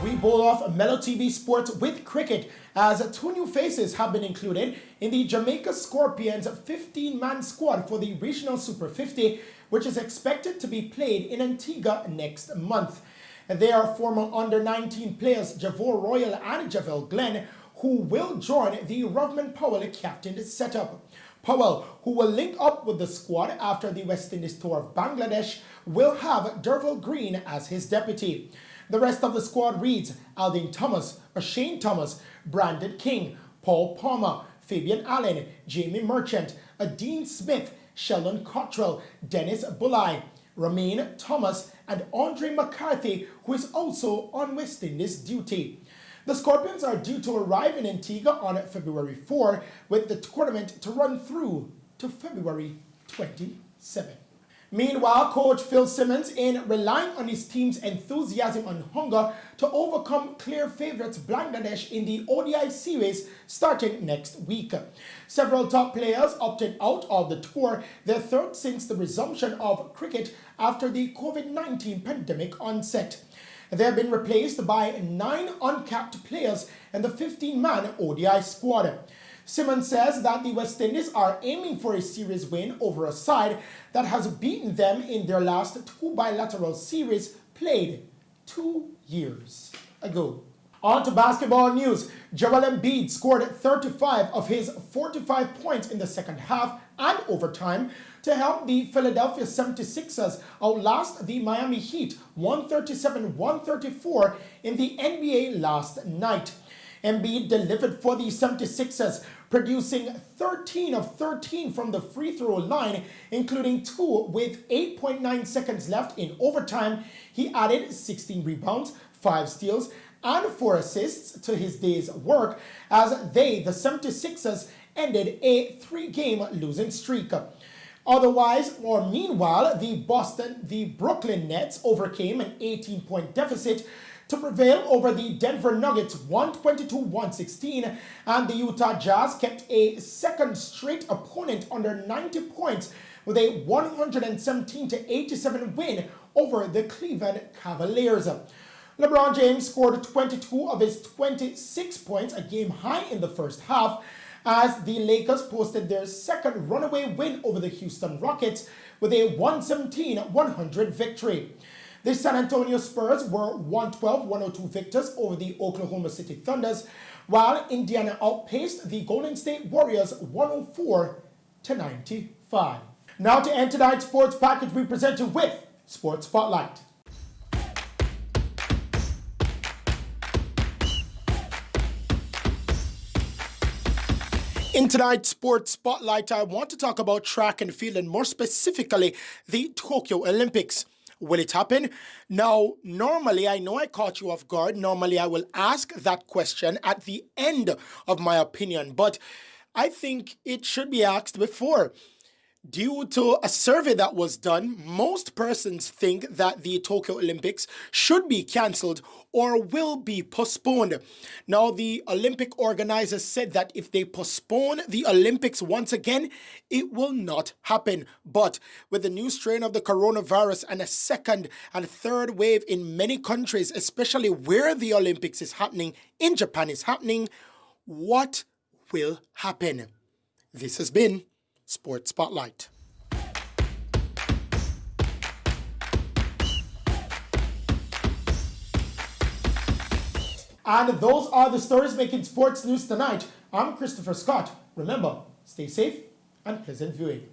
We bowl off Mello TV Sports with cricket as two new faces have been included in the Jamaica Scorpions 15-man squad for the Regional Super 50, which is expected to be played in Antigua next month. They are former under-19 players Javor Royal and Javel Glenn, who will join the Rovman Powell captained setup. Powell, who will link up with the squad after the West Indies tour of Bangladesh, will have Derval Green as his deputy. The rest of the squad reads Aldin Thomas, Shane Thomas, Brandon King, Paul Palmer, Fabian Allen, Jamie Merchant, Dean Smith, Sheldon Cottrell, Dennis Bulai, Romain Thomas, and Andre McCarthy, who is also on West Indies duty. The Scorpions are due to arrive in Antigua on February 4, with the tournament to run through to February 27. Meanwhile, coach Phil Simmons, in relying on his team's enthusiasm and hunger to overcome clear favourites Bangladesh in the ODI series starting next week. Several top players opted out of the tour, their third since the resumption of cricket after the COVID-19 pandemic onset. They have been replaced by 9 uncapped players in the 15-man ODI squad. Simmons says that the West Indies are aiming for a series win over a side that has beaten them in their last 2 bilateral series played 2 years ago. On to basketball news. Joel Embiid scored 35 of his 45 points in the second half and overtime to help the Philadelphia 76ers outlast the Miami Heat 137-134 in the NBA last night. Embiid delivered for the 76ers, producing 13 of 13 from the free throw line, including 2 with 8.9 seconds left in overtime. He added 16 rebounds, 5 steals, and 4 assists to his day's work as the 76ers, ended a 3-game losing streak. Meanwhile, the Brooklyn Nets overcame an 18-point deficit to prevail over the Denver Nuggets 122-116, and the Utah Jazz kept a second straight opponent under 90 points with a 117-87 win over the Cleveland Cavaliers. LeBron James scored 22 of his 26 points, a game high in the first half, as the Lakers posted their second runaway win over the Houston Rockets with a 117-100 victory. The San Antonio Spurs were 112-102 victors over the Oklahoma City Thunders, while Indiana outpaced the Golden State Warriors 104-95. Now to end tonight's sports package, we present you with Sports Spotlight. In tonight's Sports Spotlight, I want to talk about track and field, and more specifically, the Tokyo Olympics. Will it happen? Now, normally, I know I caught you off guard. Normally, I will ask that question at the end of my opinion, but I think it should be asked before. Due to a survey that was done, most persons think that the Tokyo Olympics should be cancelled or will be postponed. Now, the Olympic organizers said that if they postpone the Olympics once again, it will not happen. But with the new strain of the coronavirus and a second and third wave in many countries, especially where the Olympics is happening, in Japan is happening, what will happen? This has been Sports Spotlight. And those are the stories making sports news tonight. I'm Christopher Scott. Remember, stay safe and pleasant viewing.